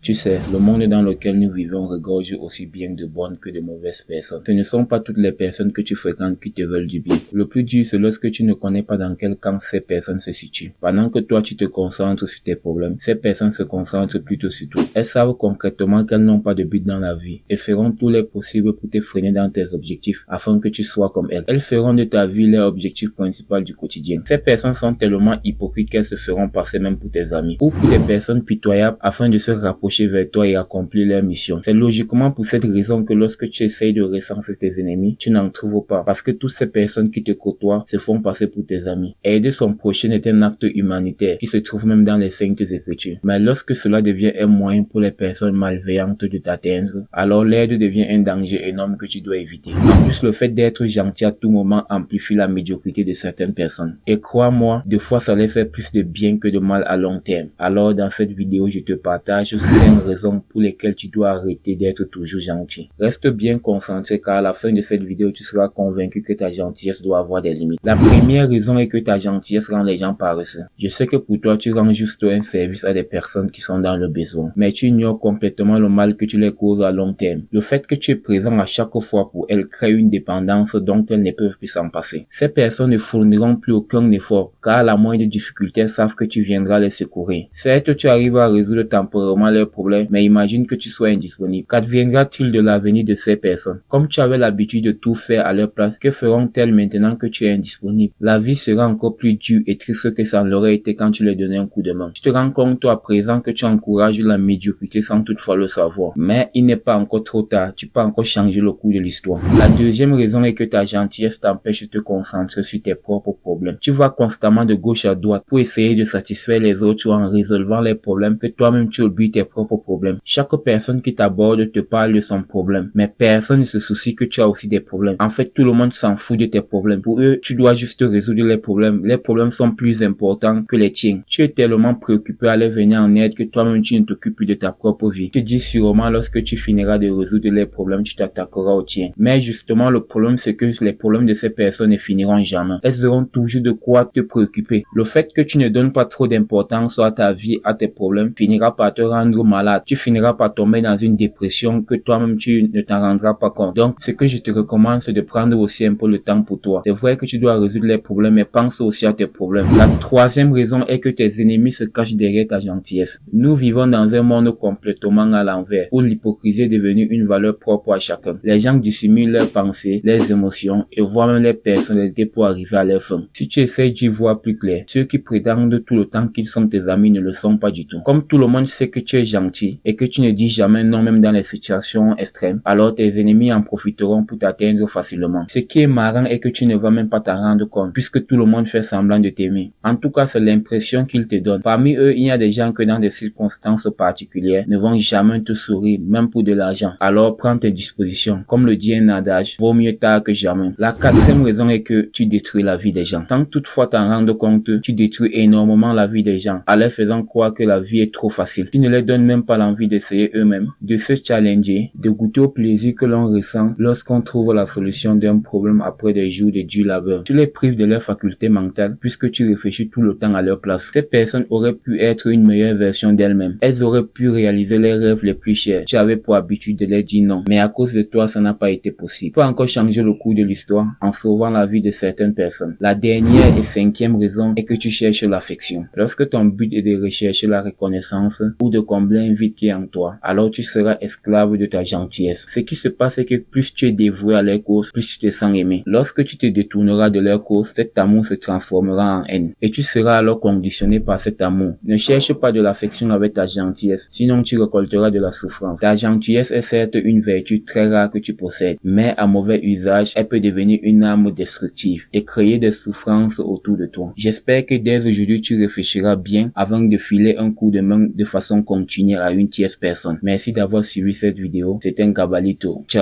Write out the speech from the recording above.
Tu sais, le monde dans lequel nous vivons regorge aussi bien de bonnes que de mauvaises personnes. Ce ne sont pas toutes les personnes que tu fréquentes qui te veulent du bien. Le plus dur, c'est lorsque tu ne connais pas dans quel camp ces personnes se situent. Pendant que toi, tu te concentres sur tes problèmes, ces personnes se concentrent plutôt sur toi. Elles savent concrètement qu'elles n'ont pas de but dans la vie et feront tout les possible pour te freiner dans tes objectifs afin que tu sois comme elles. Elles feront de ta vie leur objectif principal du quotidien. Ces personnes sont tellement hypocrites qu'elles se feront passer même pour tes amis ou pour des personnes pitoyables afin de se rapprocher vers toi et accomplir leur mission. C'est logiquement pour cette raison que lorsque tu essayes de recenser tes ennemis, tu n'en trouves pas parce que toutes ces personnes qui te côtoient se font passer pour tes amis. Aider son prochain est un acte humanitaire qui se trouve même dans les saintes écritures. Mais lorsque cela devient un moyen pour les personnes malveillantes de t'atteindre, alors l'aide devient un danger énorme que tu dois éviter. En plus, le fait d'être gentil à tout moment amplifie la médiocrité de certaines personnes. Et crois-moi, des fois ça les fait plus de bien que de mal à long terme. Alors dans cette vidéo, je te partage 5 raisons pour lesquelles tu dois arrêter d'être toujours gentil. Reste bien concentré car à la fin de cette vidéo, tu seras convaincu que ta gentillesse doit avoir des limites. La première raison est que ta gentillesse rend les gens paresseux. Je sais que pour toi, tu rends juste un service à des personnes qui sont dans le besoin, mais tu ignores complètement le mal que tu les causes à long terme. Le fait que tu es présent à chaque fois pour elles crée une dépendance dont elles ne peuvent plus s'en passer. Ces personnes ne fourniront plus aucun effort car à la moindre difficulté, elles savent que tu viendras les secourir. Certes, tu arrives à résoudre temporairement leurs problèmes, mais imagine que tu sois indisponible. Qu'adviendra-t-il de l'avenir de ces personnes? Comme tu avais l'habitude de tout faire à leur place, que feront-elles maintenant que tu es indisponible? La vie sera encore plus dure et triste que ça l'aurait été quand tu leur donnais un coup de main. Tu te rends compte toi à présent que tu encourages la médiocrité sans toutefois le savoir. Mais il n'est pas encore trop tard, tu peux encore changer le cours de l'histoire. La deuxième raison est que ta gentillesse t'empêche de te concentrer sur tes propres problèmes. Tu vas constamment de gauche à droite pour essayer de satisfaire les autres en résolvant les problèmes que toi-même tu oublies tes propres problèmes. Chaque personne qui t'aborde te parle de son problème, mais personne ne se soucie que tu as aussi des problèmes. En fait, tout le monde s'en fout de tes problèmes. Pour eux, tu dois juste résoudre les problèmes. Les problèmes sont plus importants que les tiens. Tu es tellement préoccupé à leur venir en aide que toi-même tu ne t'occupes plus de ta propre vie. Tu te dis sûrement lorsque tu finiras de résoudre les problèmes, tu t'attaqueras aux tiens. Mais justement, le problème c'est que les problèmes de ces personnes ne finiront jamais. Elles auront toujours de quoi te préoccuper. Le fait que tu ne donnes pas trop d'importance à ta vie, à tes problèmes, finira par te rendre malade. Tu finiras par tomber dans une dépression que toi-même tu ne t'en rendras pas compte. Donc, ce que je te recommande, c'est de prendre aussi un peu le temps pour toi. C'est vrai que tu dois résoudre les problèmes, mais pense aussi à tes problèmes. La troisième raison est que tes ennemis se cachent derrière ta gentillesse. Nous vivons dans un monde complètement à l'envers, où l'hypocrisie est devenue une valeur propre à chacun. Les gens dissimulent leurs pensées, leurs émotions et voient même les personnalités pour arriver à leur fin. Si tu essaies d'y voir plus clair, ceux qui prétendent tout le temps qu'ils sont tes amis ne le sont pas du tout. Comme tout le monde sait que tu es gentil et que tu ne dis jamais non même dans les situations extrêmes, alors tes ennemis en profiteront pour t'atteindre facilement. Ce qui est marrant est que tu ne vas même pas t'en rendre compte puisque tout le monde fait semblant de t'aimer. En tout cas, c'est l'impression qu'ils te donnent. Parmi eux, il y a des gens que dans des circonstances particulières ne vont jamais te sourire, même pour de l'argent. Alors prends tes dispositions. Comme le dit un adage, vaut mieux tard que jamais. La quatrième raison est que tu détruis la vie des gens. Sans toutefois t'en rendre compte, tu détruis énormément la vie des gens en leur faisant croire que la vie est trop facile. Tu ne leur donnes même pas l'envie d'essayer eux-mêmes, de se challenger, de goûter au plaisir que l'on ressent lorsqu'on trouve la solution d'un problème après des jours de dur labeur. Tu les prives de leur faculté mentale puisque tu réfléchis tout le temps à leur place. Ces personnes auraient pu être une meilleure version d'elles-mêmes. Elles auraient pu réaliser les rêves les plus chers. Tu avais pour habitude de leur dire non. Mais à cause de toi, ça n'a pas été possible. Tu peux encore changer le cours de l'histoire en sauvant la vie de certaines personnes. La dernière et cinquième raison est que tu cherches l'affection. Lorsque ton but est de rechercher la reconnaissance ou de combler un vide qui est en toi, alors tu seras esclave de ta gentillesse. Ce qui se passe est que plus tu es dévoué à leur cause, plus tu te sens aimé. Lorsque tu te détourneras de leur cause, cet amour se transformera en haine. Et tu seras alors conditionné par cet amour. Ne cherche pas de l'affection avec ta gentillesse, sinon tu récolteras de la souffrance. Ta gentillesse est certes une vertu très rare que tu possèdes, mais à mauvais usage, elle peut devenir une arme destructive et créer des souffrances autour de toi. J'espère que dès aujourd'hui tu réfléchiras bien avant de filer un coup de main de façon continue à une tierce personne. Merci d'avoir suivi cette vidéo. C'était un Gabalito. Ciao.